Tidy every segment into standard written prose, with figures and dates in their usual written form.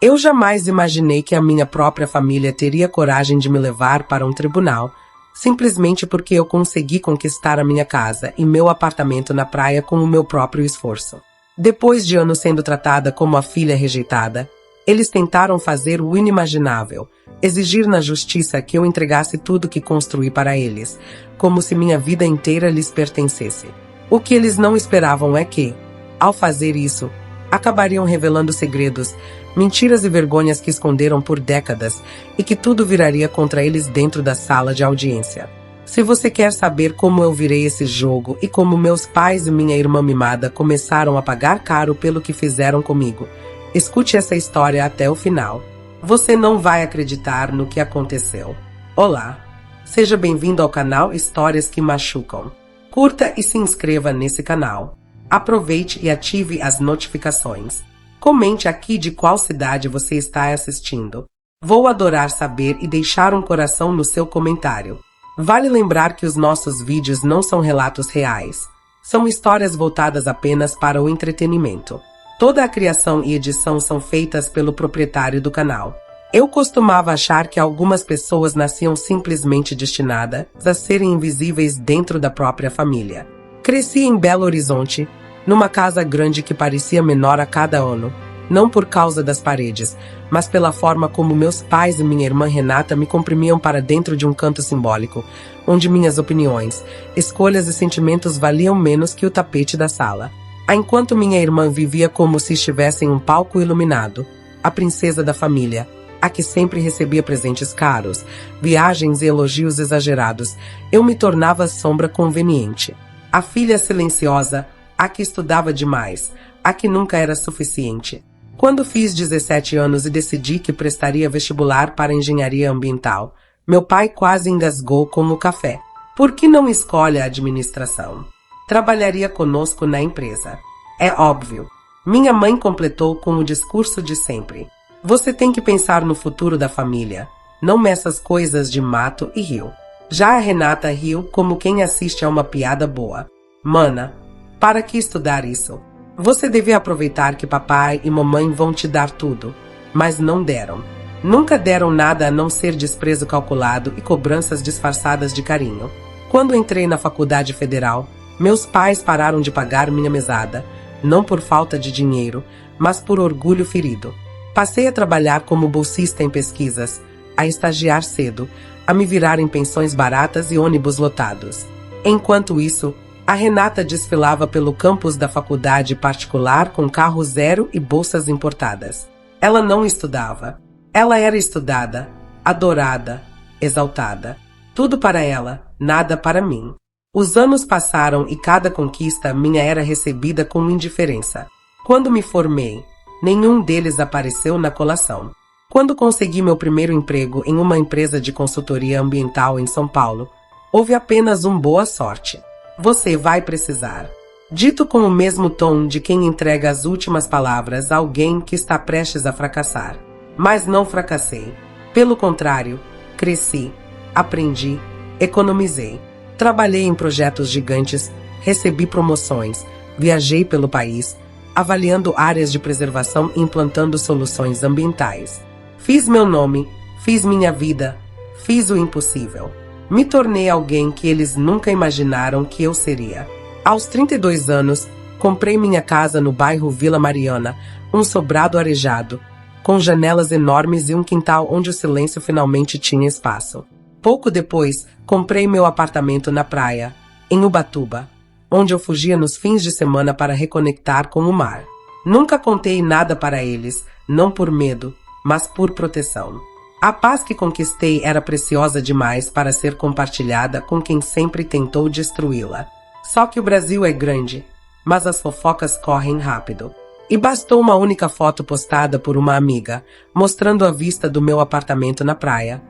Eu jamais imaginei que a minha própria família teria coragem de me levar para um tribunal, simplesmente porque eu consegui conquistar a minha casa e meu apartamento na praia com o meu próprio esforço. Depois de anos sendo tratada como a filha rejeitada, eles tentaram fazer o inimaginável, exigir na justiça que eu entregasse tudo que construí para eles, como se minha vida inteira lhes pertencesse. O que eles não esperavam é que, ao fazer isso, acabariam revelando segredos, mentiras e vergonhas que esconderam por décadas e que tudo viraria contra eles dentro da sala de audiência. Se você quer saber como eu virei esse jogo e como meus pais e minha irmã mimada começaram a pagar caro pelo que fizeram comigo, escute essa história até o final. Você não vai acreditar no que aconteceu. Olá, seja bem-vindo ao canal Histórias que Machucam. Curta e se inscreva nesse canal. Aproveite e ative as notificações. Comente aqui de qual cidade você está assistindo. Vou adorar saber e deixar um coração no seu comentário. Vale lembrar que os nossos vídeos não são relatos reais. São histórias voltadas apenas para o entretenimento. Toda a criação e edição são feitas pelo proprietário do canal. Eu costumava achar que algumas pessoas nasciam simplesmente destinadas a serem invisíveis dentro da própria família. Cresci em Belo Horizonte, numa casa grande que parecia menor a cada ano, não por causa das paredes, mas pela forma como meus pais e minha irmã Renata me comprimiam para dentro de um canto simbólico, onde minhas opiniões, escolhas e sentimentos valiam menos que o tapete da sala. Enquanto minha irmã vivia como se estivesse em um palco iluminado, a princesa da família, a que sempre recebia presentes caros, viagens e elogios exagerados, eu me tornava sombra conveniente. A filha silenciosa, a que estudava demais, a que nunca era suficiente. Quando fiz 17 anos e decidi que prestaria vestibular para engenharia ambiental, meu pai quase engasgou com o café. Por que não escolhe a administração? Trabalharia conosco na empresa. É óbvio. Minha mãe completou com o discurso de sempre. Você tem que pensar no futuro da família, não nessas coisas de mato e rio. Já a Renata riu como quem assiste a uma piada boa. Mana, para que estudar isso? Você devia aproveitar que papai e mamãe vão te dar tudo. Mas não deram. Nunca deram nada a não ser desprezo calculado e cobranças disfarçadas de carinho. Quando entrei na faculdade federal, meus pais pararam de pagar minha mesada, não por falta de dinheiro, mas por orgulho ferido. Passei a trabalhar como bolsista em pesquisas, a estagiar cedo, a me virar em pensões baratas e ônibus lotados. Enquanto isso, a Renata desfilava pelo campus da faculdade particular com carro zero e bolsas importadas. Ela não estudava. Ela era estudada, adorada, exaltada. Tudo para ela, nada para mim. Os anos passaram e cada conquista minha era recebida com indiferença. Quando me formei, nenhum deles apareceu na colação. Quando consegui meu primeiro emprego em uma empresa de consultoria ambiental em São Paulo, houve apenas boa sorte. Você vai precisar. Dito com o mesmo tom de quem entrega as últimas palavras a alguém que está prestes a fracassar. Mas não fracassei. Pelo contrário, cresci, aprendi, economizei. Trabalhei em projetos gigantes, recebi promoções, viajei pelo país, avaliando áreas de preservação e implantando soluções ambientais. Fiz meu nome, fiz minha vida, fiz o impossível. Me tornei alguém que eles nunca imaginaram que eu seria. Aos 32 anos, comprei minha casa no bairro Vila Mariana, um sobrado arejado, com janelas enormes e um quintal onde o silêncio finalmente tinha espaço. Pouco depois, comprei meu apartamento na praia, em Ubatuba, onde eu fugia nos fins de semana para reconectar com o mar. Nunca contei nada para eles, não por medo, mas por proteção. A paz que conquistei era preciosa demais para ser compartilhada com quem sempre tentou destruí-la. Só que o Brasil é grande, mas as fofocas correm rápido. E bastou uma única foto postada por uma amiga, mostrando a vista do meu apartamento na praia,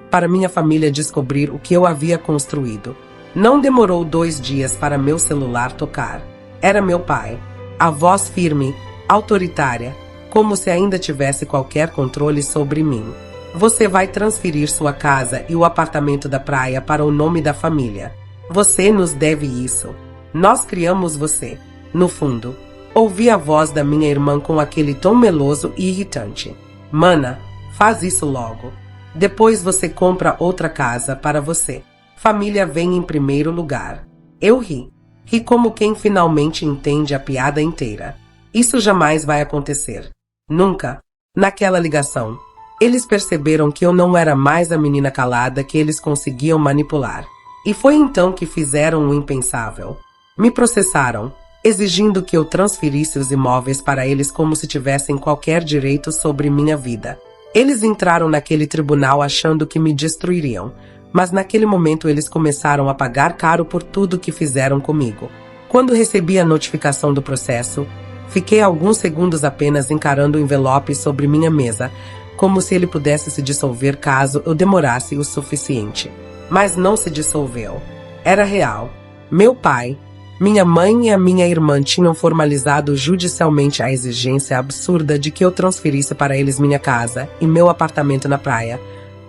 para minha família descobrir o que eu havia construído. Não demorou 2 dias para meu celular tocar. Era meu pai. A voz firme, autoritária, como se ainda tivesse qualquer controle sobre mim. Você vai transferir sua casa e o apartamento da praia para o nome da família. Você nos deve isso. Nós criamos você. No fundo, ouvi a voz da minha irmã com aquele tom meloso e irritante. Mana, faz isso logo. Depois você compra outra casa para você. Família vem em primeiro lugar. Eu ri. Ri como quem finalmente entende a piada inteira. Isso jamais vai acontecer. Nunca. Naquela ligação, eles perceberam que eu não era mais a menina calada que eles conseguiam manipular. E foi então que fizeram o impensável. Me processaram, exigindo que eu transferisse os imóveis para eles como se tivessem qualquer direito sobre minha vida. Eles entraram naquele tribunal achando que me destruiriam, mas naquele momento eles começaram a pagar caro por tudo que fizeram comigo. Quando recebi a notificação do processo, fiquei alguns segundos apenas encarando o envelope sobre minha mesa, como se ele pudesse se dissolver caso eu demorasse o suficiente. Mas não se dissolveu. Era real. Meu pai, minha mãe e a minha irmã tinham formalizado judicialmente a exigência absurda de que eu transferisse para eles minha casa e meu apartamento na praia,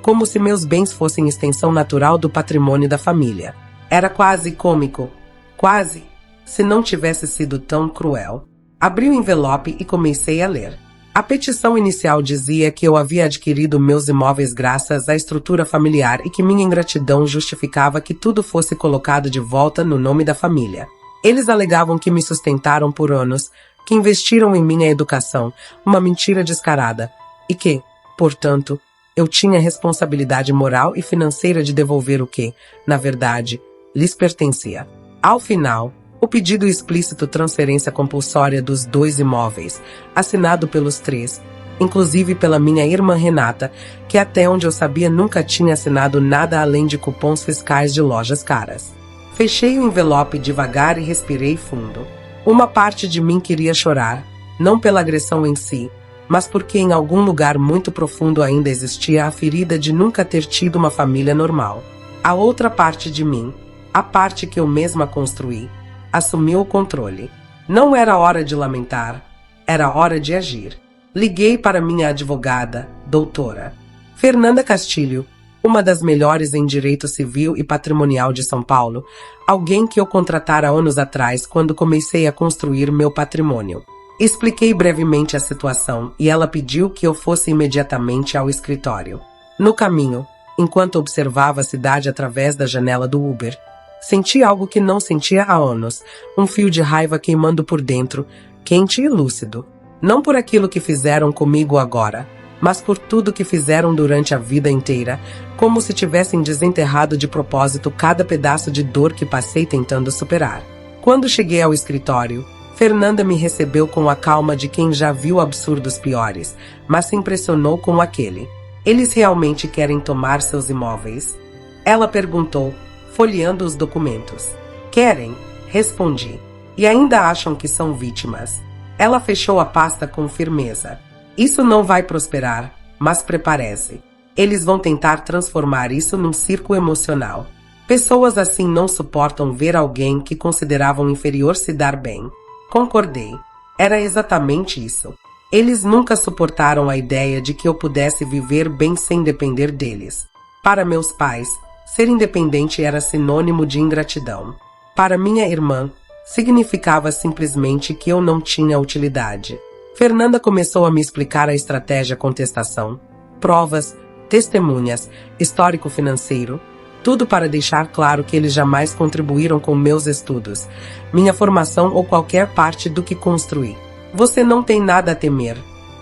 como se meus bens fossem extensão natural do patrimônio da família. Era quase cômico. Quase. Se não tivesse sido tão cruel. Abri o envelope e comecei a ler. A petição inicial dizia que eu havia adquirido meus imóveis graças à estrutura familiar e que minha ingratidão justificava que tudo fosse colocado de volta no nome da família. Eles alegavam que me sustentaram por anos, que investiram em minha educação, uma mentira descarada, e que, portanto, eu tinha responsabilidade moral e financeira de devolver o que, na verdade, lhes pertencia. Ao final, o pedido explícito transferência compulsória dos 2 imóveis, assinado pelos 3, inclusive pela minha irmã Renata, que até onde eu sabia nunca tinha assinado nada além de cupons fiscais de lojas caras. Fechei o envelope devagar e respirei fundo. Uma parte de mim queria chorar, não pela agressão em si, mas porque em algum lugar muito profundo ainda existia a ferida de nunca ter tido uma família normal. A outra parte de mim, a parte que eu mesma construí, assumiu o controle. Não era hora de lamentar, era hora de agir. Liguei para minha advogada, doutora Fernanda Castilho, uma das melhores em direito civil e patrimonial de São Paulo, alguém que eu contratara anos atrás quando comecei a construir meu patrimônio. Expliquei brevemente a situação e ela pediu que eu fosse imediatamente ao escritório. No caminho, enquanto observava a cidade através da janela do Uber, senti algo que não sentia há anos, um fio de raiva queimando por dentro, quente e lúcido. Não por aquilo que fizeram comigo agora, mas por tudo que fizeram durante a vida inteira, como se tivessem desenterrado de propósito cada pedaço de dor que passei tentando superar. Quando cheguei ao escritório, Fernanda me recebeu com a calma de quem já viu absurdos piores, mas se impressionou com aquele. Eles realmente querem tomar seus imóveis? Ela perguntou, folheando os documentos. Querem, respondi. E ainda acham que são vítimas. Ela fechou a pasta com firmeza. Isso não vai prosperar, mas prepare-se. Eles vão tentar transformar isso num circo emocional. Pessoas assim não suportam ver alguém que consideravam inferior se dar bem. Concordei. Era exatamente isso. Eles nunca suportaram a ideia de que eu pudesse viver bem sem depender deles. Para meus pais, ser independente era sinônimo de ingratidão. Para minha irmã, significava simplesmente que eu não tinha utilidade. Fernanda começou a me explicar a estratégia contestação, provas, testemunhas, histórico financeiro, tudo para deixar claro que eles jamais contribuíram com meus estudos, minha formação ou qualquer parte do que construí. Você não tem nada a temer,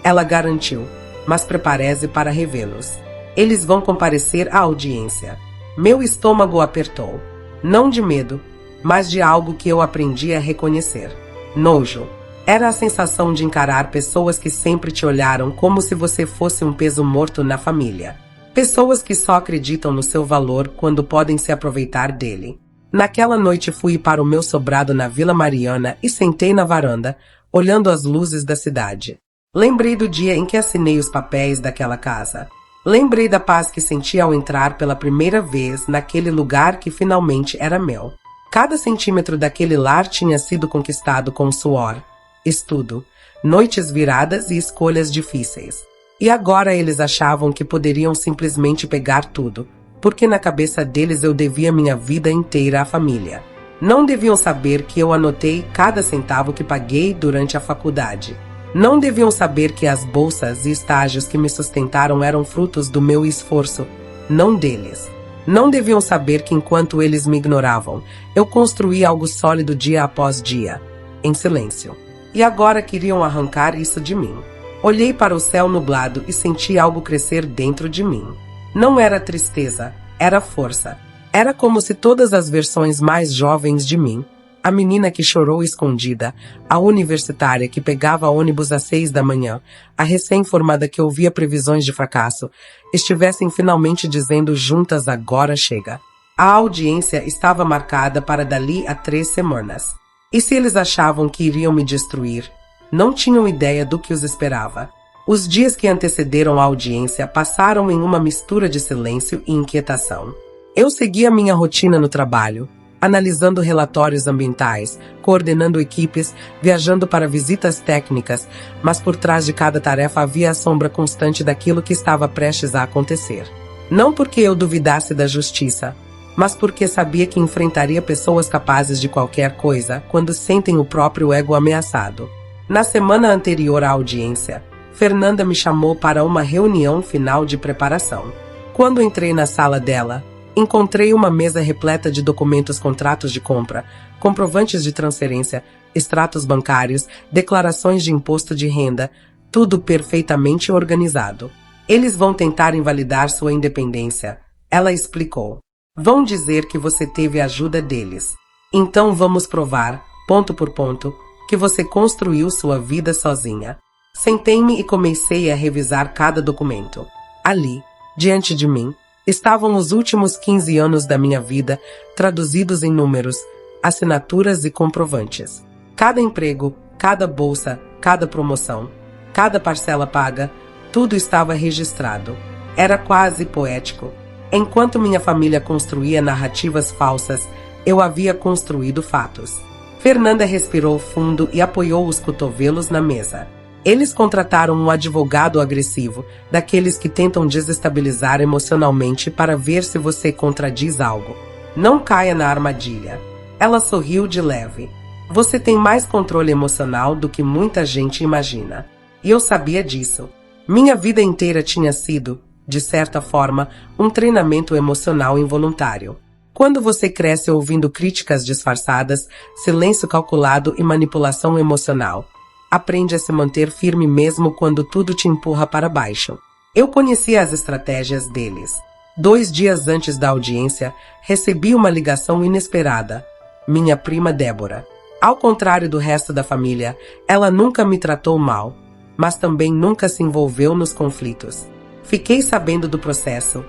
ela garantiu, mas prepare-se para revê-los. Eles vão comparecer à audiência. Meu estômago apertou. Não de medo, mas de algo que eu aprendi a reconhecer. Nojo. Era a sensação de encarar pessoas que sempre te olharam como se você fosse um peso morto na família. Pessoas que só acreditam no seu valor quando podem se aproveitar dele. Naquela noite fui para o meu sobrado na Vila Mariana e sentei na varanda, olhando as luzes da cidade. Lembrei do dia em que assinei os papéis daquela casa. Lembrei da paz que senti ao entrar pela primeira vez naquele lugar que finalmente era meu. Cada centímetro daquele lar tinha sido conquistado com suor, estudo, noites viradas e escolhas difíceis. E agora eles achavam que poderiam simplesmente pegar tudo, porque na cabeça deles eu devia minha vida inteira à família. Não deviam saber que eu anotei cada centavo que paguei durante a faculdade. Não deviam saber que as bolsas e estágios que me sustentaram eram frutos do meu esforço, não deles. Não deviam saber que enquanto eles me ignoravam, eu construí algo sólido dia após dia, em silêncio. E agora queriam arrancar isso de mim. Olhei para o céu nublado e senti algo crescer dentro de mim. Não era tristeza, era força. Era como se todas as versões mais jovens de mim, a menina que chorou escondida, a universitária que pegava ônibus às 6 da manhã, a recém-formada que ouvia previsões de fracasso, estivessem finalmente dizendo juntas agora chega. A audiência estava marcada para dali a 3 semanas. E se eles achavam que iriam me destruir, não tinham ideia do que os esperava. Os dias que antecederam a audiência passaram em uma mistura de silêncio e inquietação. Eu seguia minha rotina no trabalho, analisando relatórios ambientais, coordenando equipes, viajando para visitas técnicas, mas por trás de cada tarefa havia a sombra constante daquilo que estava prestes a acontecer. Não porque eu duvidasse da justiça, mas porque sabia que enfrentaria pessoas capazes de qualquer coisa quando sentem o próprio ego ameaçado. Na semana anterior à audiência, Fernanda me chamou para uma reunião final de preparação. Quando entrei na sala dela, encontrei uma mesa repleta de documentos, contratos de compra, comprovantes de transferência, extratos bancários, declarações de imposto de renda, tudo perfeitamente organizado. Eles vão tentar invalidar sua independência, ela explicou. Vão dizer que você teve a ajuda deles. Então vamos provar, ponto por ponto, que você construiu sua vida sozinha. Sentei-me e comecei a revisar cada documento. Ali, diante de mim, estavam os últimos 15 anos da minha vida, traduzidos em números, assinaturas e comprovantes. Cada emprego, cada bolsa, cada promoção, cada parcela paga, tudo estava registrado. Era quase poético. Enquanto minha família construía narrativas falsas, eu havia construído fatos. Fernanda respirou fundo e apoiou os cotovelos na mesa. Eles contrataram um advogado agressivo, daqueles que tentam desestabilizar emocionalmente para ver se você contradiz algo. Não caia na armadilha. Ela sorriu de leve. Você tem mais controle emocional do que muita gente imagina. E eu sabia disso. Minha vida inteira tinha sido, de certa forma, um treinamento emocional involuntário. Quando você cresce ouvindo críticas disfarçadas, silêncio calculado e manipulação emocional, aprende a se manter firme mesmo quando tudo te empurra para baixo. Eu conhecia as estratégias deles. 2 dias antes da audiência, recebi uma ligação inesperada. Minha prima Débora. Ao contrário do resto da família, ela nunca me tratou mal, mas também nunca se envolveu nos conflitos. Fiquei sabendo do processo.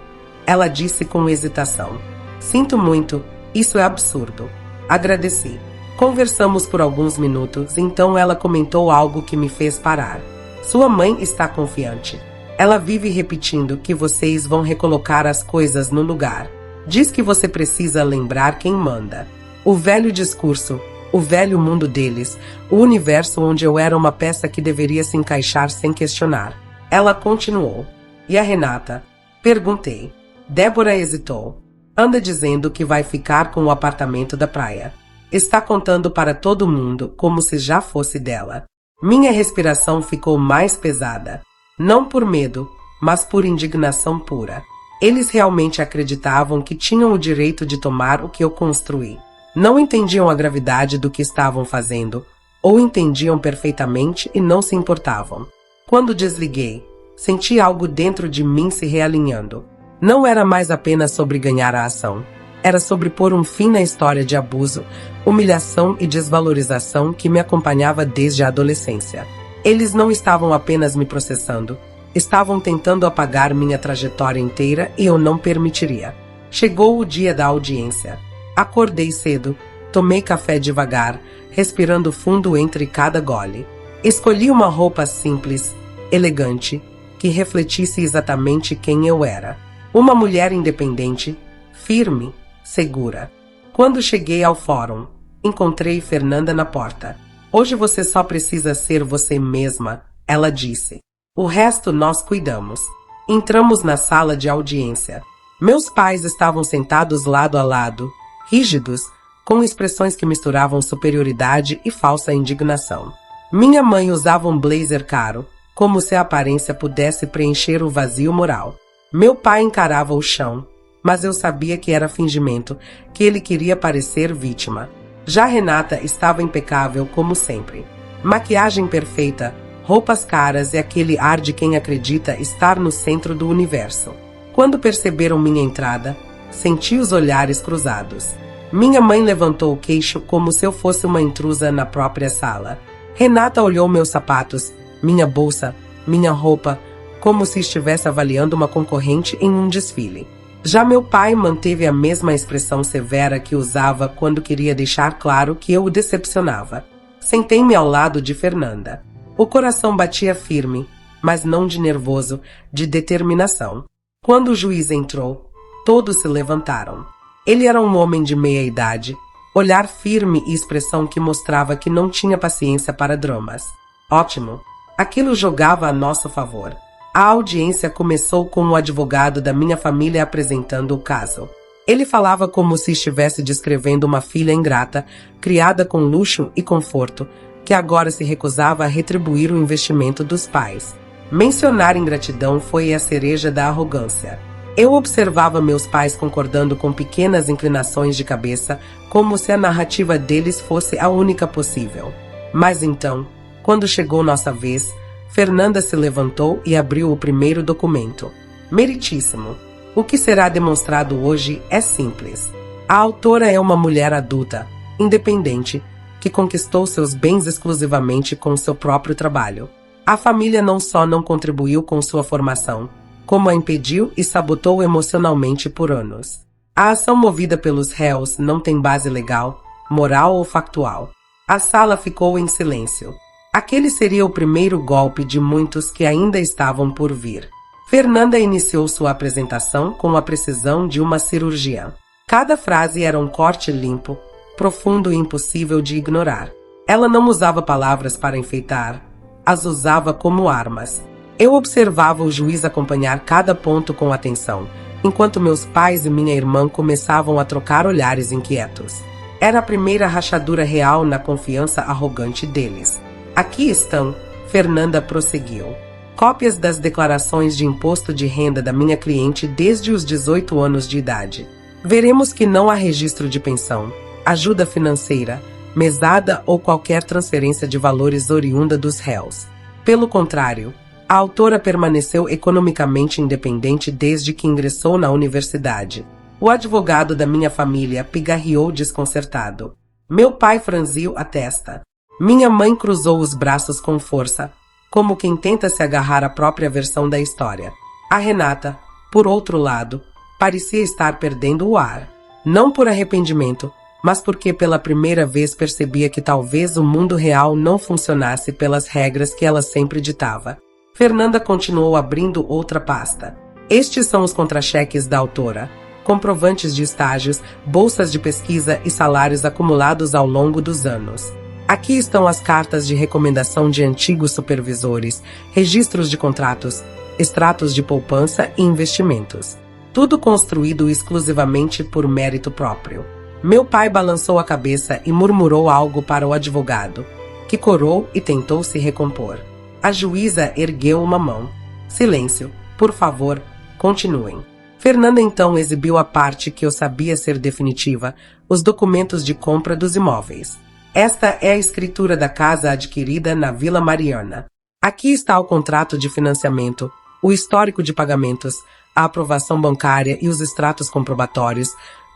Ela disse com hesitação. Sinto muito, isso é absurdo. Agradeci. Conversamos por alguns minutos, então ela comentou algo que me fez parar. Sua mãe está confiante. Ela vive repetindo que vocês vão recolocar as coisas no lugar. Diz que você precisa lembrar quem manda. O velho discurso, o velho mundo deles, o universo onde eu era uma peça que deveria se encaixar sem questionar. Ela continuou. E a Renata? Perguntei. Débora hesitou. Anda dizendo que vai ficar com o apartamento da praia. Está contando para todo mundo como se já fosse dela. Minha respiração ficou mais pesada. Não por medo, mas por indignação pura. Eles realmente acreditavam que tinham o direito de tomar o que eu construí. Não entendiam a gravidade do que estavam fazendo, ou entendiam perfeitamente e não se importavam. Quando desliguei, senti algo dentro de mim se realinhando. Não era mais apenas sobre ganhar a ação. Era sobre pôr um fim na história de abuso, humilhação e desvalorização que me acompanhava desde a adolescência. Eles não estavam apenas me processando, estavam tentando apagar minha trajetória inteira e eu não permitiria. Chegou o dia da audiência. Acordei cedo, tomei café devagar, respirando fundo entre cada gole. Escolhi uma roupa simples, elegante, que refletisse exatamente quem eu era. Uma mulher independente, firme, segura. Quando cheguei ao fórum, encontrei Fernanda na porta. Hoje você só precisa ser você mesma, ela disse. O resto nós cuidamos. Entramos na sala de audiência. Meus pais estavam sentados lado a lado, rígidos, com expressões que misturavam superioridade e falsa indignação. Minha mãe usava um blazer caro, como se a aparência pudesse preencher o vazio moral. Meu pai encarava o chão, mas eu sabia que era fingimento, que ele queria parecer vítima. Já Renata estava impecável como sempre. Maquiagem perfeita, roupas caras e aquele ar de quem acredita estar no centro do universo. Quando perceberam minha entrada, senti os olhares cruzados. Minha mãe levantou o queixo como se eu fosse uma intrusa na própria sala. Renata olhou meus sapatos, minha bolsa, minha roupa, como se estivesse avaliando uma concorrente em um desfile. Já meu pai manteve a mesma expressão severa que usava quando queria deixar claro que eu o decepcionava. Sentei-me ao lado de Fernanda. O coração batia firme, mas não de nervoso, de determinação. Quando o juiz entrou, todos se levantaram. Ele era um homem de meia idade, olhar firme e expressão que mostrava que não tinha paciência para dramas. Ótimo! Aquilo jogava a nosso favor. A audiência começou com o advogado da minha família apresentando o caso. Ele falava como se estivesse descrevendo uma filha ingrata, criada com luxo e conforto, que agora se recusava a retribuir o investimento dos pais. Mencionar ingratidão foi a cereja da arrogância. Eu observava meus pais concordando com pequenas inclinações de cabeça, como se a narrativa deles fosse a única possível. Mas então, quando chegou nossa vez, Fernanda se levantou e abriu o primeiro documento. Meritíssimo. O que será demonstrado hoje é simples. A autora é uma mulher adulta, independente, que conquistou seus bens exclusivamente com seu próprio trabalho. A família não só não contribuiu com sua formação, como a impediu e sabotou emocionalmente por anos. A ação movida pelos réus não tem base legal, moral ou factual. A sala ficou em silêncio. Aquele seria o primeiro golpe de muitos que ainda estavam por vir. Fernanda iniciou sua apresentação com a precisão de uma cirurgiã. Cada frase era um corte limpo, profundo e impossível de ignorar. Ela não usava palavras para enfeitar, as usava como armas. Eu observava o juiz acompanhar cada ponto com atenção, enquanto meus pais e minha irmã começavam a trocar olhares inquietos. Era a primeira rachadura real na confiança arrogante deles. Aqui estão, Fernanda prosseguiu, cópias das declarações de imposto de renda da minha cliente desde os 18 anos de idade. Veremos que não há registro de pensão, ajuda financeira, mesada ou qualquer transferência de valores oriunda dos réus. Pelo contrário, a autora permaneceu economicamente independente desde que ingressou na universidade. O advogado da minha família pigarreou desconcertado. Meu pai franziu a testa. Minha mãe cruzou os braços com força, como quem tenta se agarrar à própria versão da história. A Renata, por outro lado, parecia estar perdendo o ar. Não por arrependimento, mas porque pela primeira vez percebia que talvez o mundo real não funcionasse pelas regras que ela sempre ditava. Fernanda continuou abrindo outra pasta. Estes são os contra-cheques da autora, comprovantes de estágios, bolsas de pesquisa e salários acumulados ao longo dos anos. Aqui estão as cartas de recomendação de antigos supervisores, registros de contratos, extratos de poupança e investimentos. Tudo construído exclusivamente por mérito próprio. Meu pai balançou a cabeça e murmurou algo para o advogado, que corou e tentou se recompor. A juíza ergueu uma mão. Silêncio, por favor, continuem. Fernanda então exibiu a parte que eu sabia ser definitiva, os documentos de compra dos imóveis. Esta é a escritura da casa adquirida na Vila Mariana. Aqui está o contrato de financiamento, o histórico de pagamentos, a aprovação bancária e os extratos comprobatórios,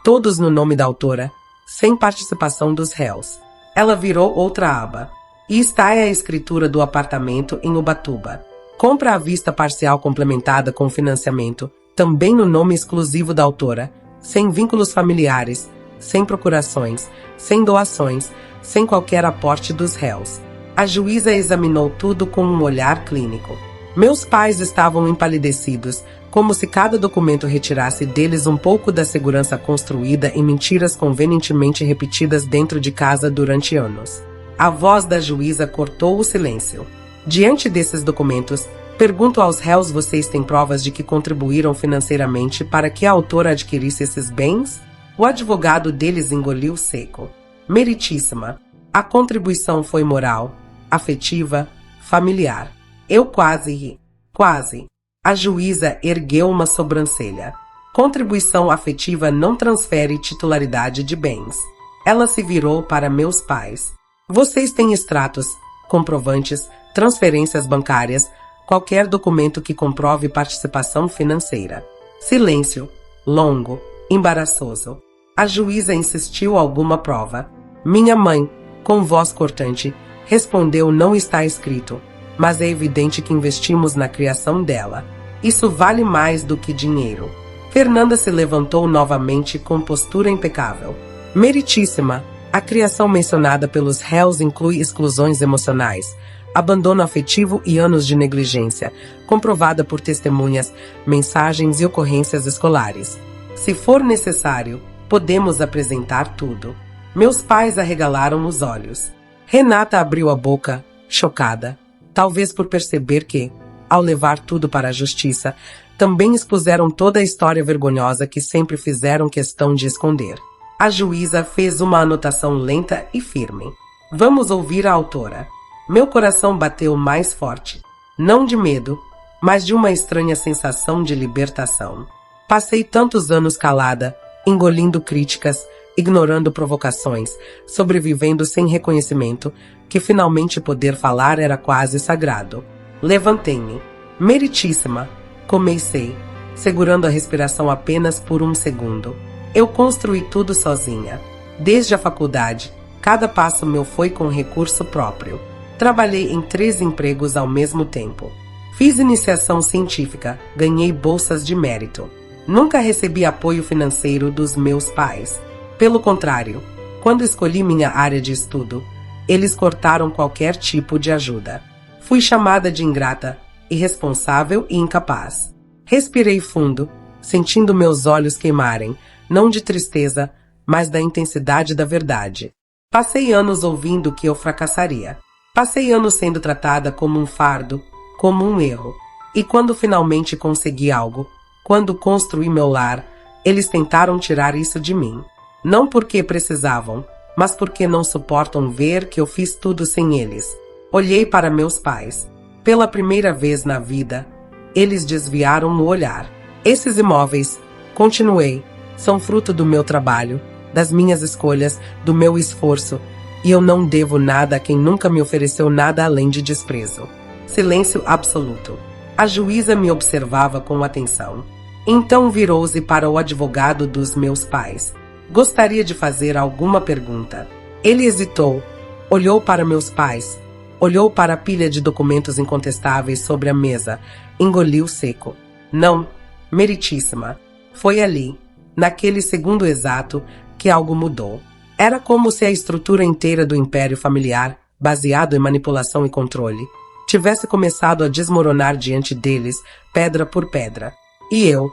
todos no nome da autora, sem participação dos réus. Ela virou outra aba. E está a escritura do apartamento em Ubatuba. Compra à vista parcial complementada com financiamento, também no nome exclusivo da autora, sem vínculos familiares, sem procurações, sem doações, sem qualquer aporte dos réus. A juíza examinou tudo com um olhar clínico. Meus pais estavam empalidecidos, como se cada documento retirasse deles um pouco da segurança construída em mentiras convenientemente repetidas dentro de casa durante anos. A voz da juíza cortou o silêncio. Diante desses documentos, pergunto aos réus: vocês têm provas de que contribuíram financeiramente para que a autora adquirisse esses bens? O advogado deles engoliu seco. Meritíssima. A contribuição foi moral, afetiva, familiar. Eu quase ri. Quase. A juíza ergueu uma sobrancelha. Contribuição afetiva não transfere titularidade de bens. Ela se virou para meus pais. Vocês têm extratos, comprovantes, transferências bancárias, qualquer documento que comprove participação financeira. Silêncio. Longo. Embaraçoso. A juíza insistiu alguma prova. Minha mãe, com voz cortante, respondeu: não está escrito, mas é evidente que investimos na criação dela. Isso vale mais do que dinheiro. Fernanda se levantou novamente com postura impecável. Meritíssima, a criação mencionada pelos réus inclui exclusões emocionais, abandono afetivo e anos de negligência, comprovada por testemunhas, mensagens e ocorrências escolares. Se for necessário, podemos apresentar tudo. Meus pais arregalaram os olhos. Renata abriu a boca, chocada, talvez por perceber que, ao levar tudo para a justiça, também expuseram toda a história vergonhosa que sempre fizeram questão de esconder. A juíza fez uma anotação lenta e firme. Vamos ouvir a autora. Meu coração bateu mais forte. Não de medo, mas de uma estranha sensação de libertação. Passei tantos anos calada, engolindo críticas, ignorando provocações, sobrevivendo sem reconhecimento, que finalmente poder falar era quase sagrado. Levantei-me. Meritíssima, comecei, segurando a respiração apenas por um segundo. Eu construí tudo sozinha. Desde a faculdade, cada passo meu foi com recurso próprio. Trabalhei em 3 empregos ao mesmo tempo. Fiz iniciação científica, ganhei bolsas de mérito. Nunca recebi apoio financeiro dos meus pais. Pelo contrário, quando escolhi minha área de estudo, eles cortaram qualquer tipo de ajuda. Fui chamada de ingrata, irresponsável e incapaz. Respirei fundo, sentindo meus olhos queimarem, não de tristeza, mas da intensidade da verdade. Passei anos ouvindo que eu fracassaria. Passei anos sendo tratada como um fardo, como um erro. E quando finalmente consegui algo, quando construí meu lar, eles tentaram tirar isso de mim. Não porque precisavam, mas porque não suportam ver que eu fiz tudo sem eles. Olhei para meus pais. Pela primeira vez na vida, eles desviaram o olhar. Esses imóveis, continuei, são fruto do meu trabalho, das minhas escolhas, do meu esforço, e eu não devo nada a quem nunca me ofereceu nada além de desprezo. Silêncio absoluto. A juíza me observava com atenção. Então virou-se para o advogado dos meus pais. Gostaria de fazer alguma pergunta. Ele hesitou, olhou para meus pais, olhou para a pilha de documentos incontestáveis sobre a mesa, engoliu seco. Não, meritíssima. Foi ali, naquele segundo exato, que algo mudou. Era como se a estrutura inteira do império familiar, baseado em manipulação e controle, tivesse começado a desmoronar diante deles, pedra por pedra. E eu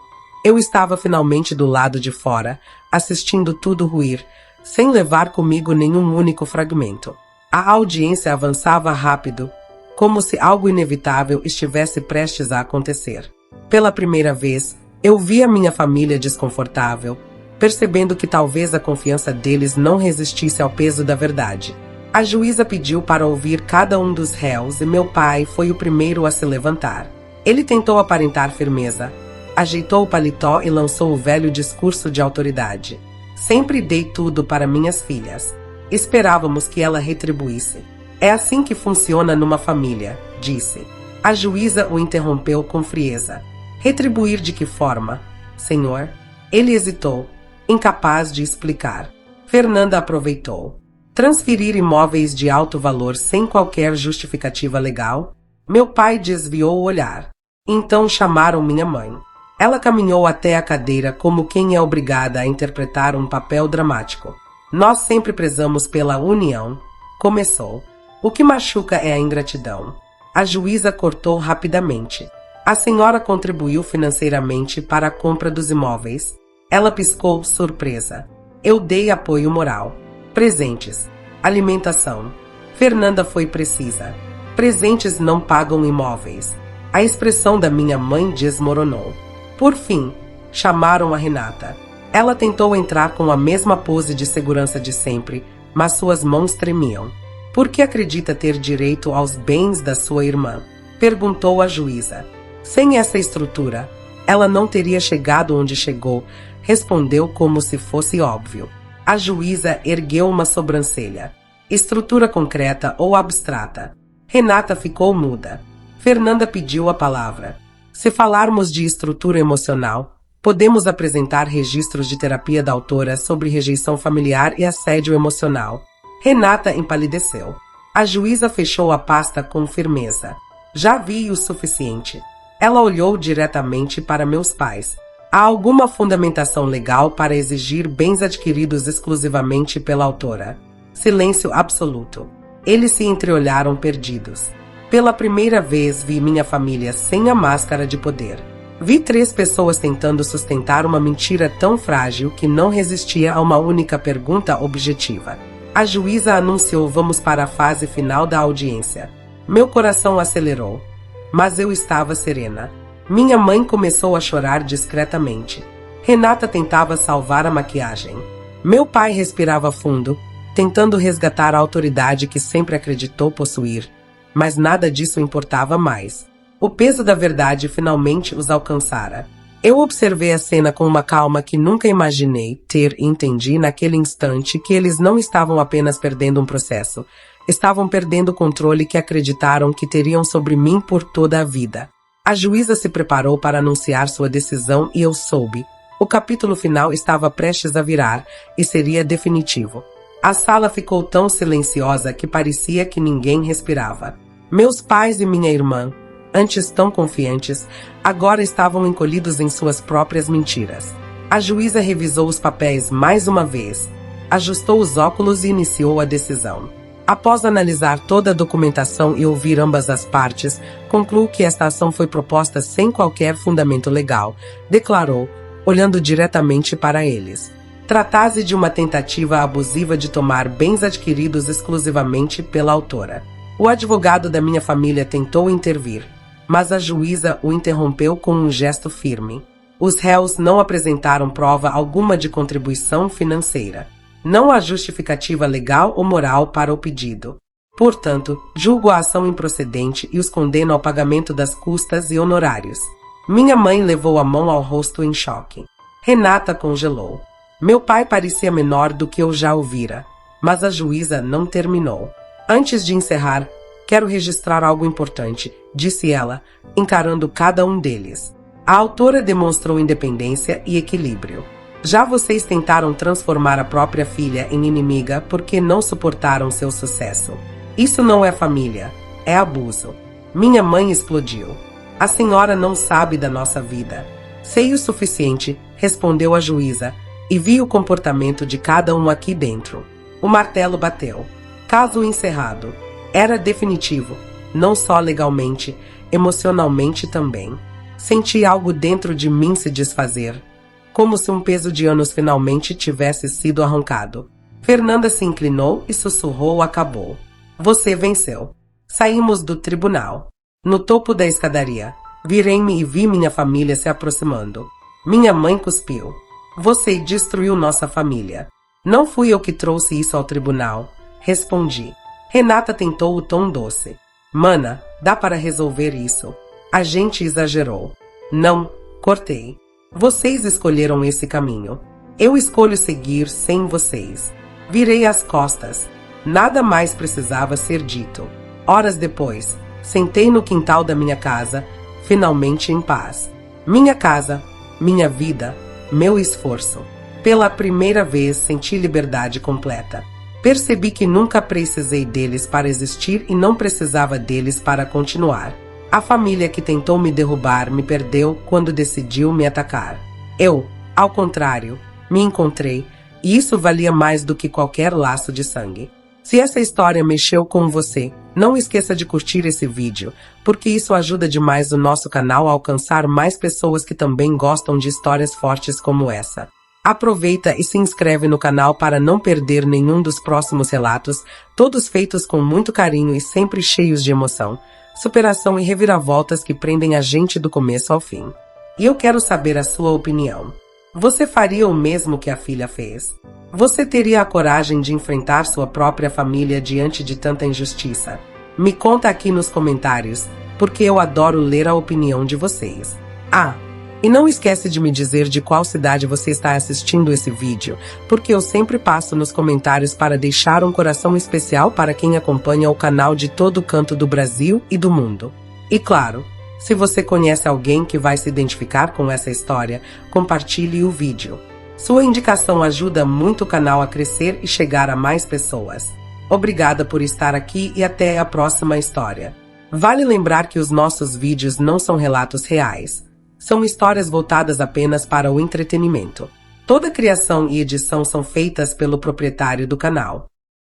estava finalmente do lado de fora, assistindo tudo ruir, sem levar comigo nenhum único fragmento. A audiência avançava rápido, como se algo inevitável estivesse prestes a acontecer. Pela primeira vez, eu vi a minha família desconfortável, percebendo que talvez a confiança deles não resistisse ao peso da verdade. A juíza pediu para ouvir cada um dos réus e meu pai foi o primeiro a se levantar. Ele tentou aparentar firmeza, ajeitou o paletó e lançou o velho discurso de autoridade. Sempre dei tudo para minhas filhas. Esperávamos que ela retribuísse. É assim que funciona numa família, disse. A juíza o interrompeu com frieza. Retribuir de que forma, senhor? Ele hesitou, incapaz de explicar. Fernanda aproveitou. Transferir imóveis de alto valor sem qualquer justificativa legal? Meu pai desviou o olhar. Então chamaram minha mãe. Ela caminhou até a cadeira como quem é obrigada a interpretar um papel dramático. Nós sempre prezamos pela união. Começou. O que machuca é a ingratidão. A juíza cortou rapidamente. A senhora contribuiu financeiramente para a compra dos imóveis. Ela piscou, surpresa. Eu dei apoio moral. Presentes. Alimentação. Fernanda foi precisa. Presentes não pagam imóveis. A expressão da minha mãe desmoronou. Por fim, chamaram a Renata. Ela tentou entrar com a mesma pose de segurança de sempre, mas suas mãos tremiam. Por que acredita ter direito aos bens da sua irmã? Perguntou a juíza. Sem essa estrutura, ela não teria chegado onde chegou, respondeu como se fosse óbvio. A juíza ergueu uma sobrancelha. Estrutura concreta ou abstrata? Renata ficou muda. Fernanda pediu a palavra. Se falarmos de estrutura emocional, podemos apresentar registros de terapia da autora sobre rejeição familiar e assédio emocional. Renata empalideceu. A juíza fechou a pasta com firmeza. Já vi o suficiente. Ela olhou diretamente para meus pais. Há alguma fundamentação legal para exigir bens adquiridos exclusivamente pela autora? Silêncio absoluto. Eles se entreolharam perdidos. Pela primeira vez vi minha família sem a máscara de poder. Vi 3 pessoas tentando sustentar uma mentira tão frágil que não resistia a uma única pergunta objetiva. A juíza anunciou: vamos para a fase final da audiência. Meu coração acelerou, mas eu estava serena. Minha mãe começou a chorar discretamente. Renata tentava salvar a maquiagem. Meu pai respirava fundo, tentando resgatar a autoridade que sempre acreditou possuir. Mas nada disso importava mais. O peso da verdade finalmente os alcançara. Eu observei a cena com uma calma que nunca imaginei ter e entendi naquele instante que eles não estavam apenas perdendo um processo. Estavam perdendo o controle que acreditaram que teriam sobre mim por toda a vida. A juíza se preparou para anunciar sua decisão e eu soube. O capítulo final estava prestes a virar e seria definitivo. A sala ficou tão silenciosa que parecia que ninguém respirava. Meus pais e minha irmã, antes tão confiantes, agora estavam encolhidos em suas próprias mentiras. A juíza revisou os papéis mais uma vez, ajustou os óculos e iniciou a decisão. Após analisar toda a documentação e ouvir ambas as partes, concluiu que esta ação foi proposta sem qualquer fundamento legal, declarou, olhando diretamente para eles. Trata-se de uma tentativa abusiva de tomar bens adquiridos exclusivamente pela autora. O advogado da minha família tentou intervir, mas a juíza o interrompeu com um gesto firme. Os réus não apresentaram prova alguma de contribuição financeira. Não há justificativa legal ou moral para o pedido. Portanto, julgo a ação improcedente e os condeno ao pagamento das custas e honorários. Minha mãe levou a mão ao rosto em choque. Renata congelou. Meu pai parecia menor do que eu já ouvira, mas a juíza não terminou. Antes de encerrar, quero registrar algo importante, disse ela, encarando cada um deles. A autora demonstrou independência e equilíbrio. Já vocês tentaram transformar a própria filha em inimiga porque não suportaram seu sucesso. Isso não é família, é abuso. Minha mãe explodiu. A senhora não sabe da nossa vida. Sei o suficiente, respondeu a juíza, e vi o comportamento de cada um aqui dentro. O martelo bateu. Caso encerrado. Era definitivo, não só legalmente, emocionalmente também. Senti algo dentro de mim se desfazer, como se um peso de anos finalmente tivesse sido arrancado. Fernanda se inclinou e sussurrou: acabou. Você venceu. Saímos do tribunal. No topo da escadaria, virei-me e vi minha família se aproximando. Minha mãe cuspiu. Você destruiu nossa família. Não fui eu que trouxe isso ao tribunal, respondi. Renata tentou o tom doce. Mana, dá para resolver isso. A gente exagerou. Não, cortei. Vocês escolheram esse caminho. Eu escolho seguir sem vocês. Virei as costas. Nada mais precisava ser dito. Horas depois, sentei no quintal da minha casa, finalmente em paz. Minha casa, minha vida, meu esforço. Pela primeira vez senti liberdade completa. Percebi que nunca precisei deles para existir e não precisava deles para continuar. A família que tentou me derrubar me perdeu quando decidiu me atacar. Eu, ao contrário, me encontrei, e isso valia mais do que qualquer laço de sangue. Se essa história mexeu com você, não esqueça de curtir esse vídeo, porque isso ajuda demais o nosso canal a alcançar mais pessoas que também gostam de histórias fortes como essa. Aproveita e se inscreve no canal para não perder nenhum dos próximos relatos, todos feitos com muito carinho e sempre cheios de emoção, superação e reviravoltas que prendem a gente do começo ao fim. E eu quero saber a sua opinião. Você faria o mesmo que a filha fez? Você teria a coragem de enfrentar sua própria família diante de tanta injustiça? Me conta aqui nos comentários, porque eu adoro ler a opinião de vocês. E não esquece de me dizer de qual cidade você está assistindo esse vídeo, porque eu sempre passo nos comentários para deixar um coração especial para quem acompanha o canal de todo canto do Brasil e do mundo. E claro, se você conhece alguém que vai se identificar com essa história, compartilhe o vídeo. Sua indicação ajuda muito o canal a crescer e chegar a mais pessoas. Obrigada por estar aqui e até a próxima história. Vale lembrar que os nossos vídeos não são relatos reais. São histórias voltadas apenas para o entretenimento. Toda criação e edição são feitas pelo proprietário do canal.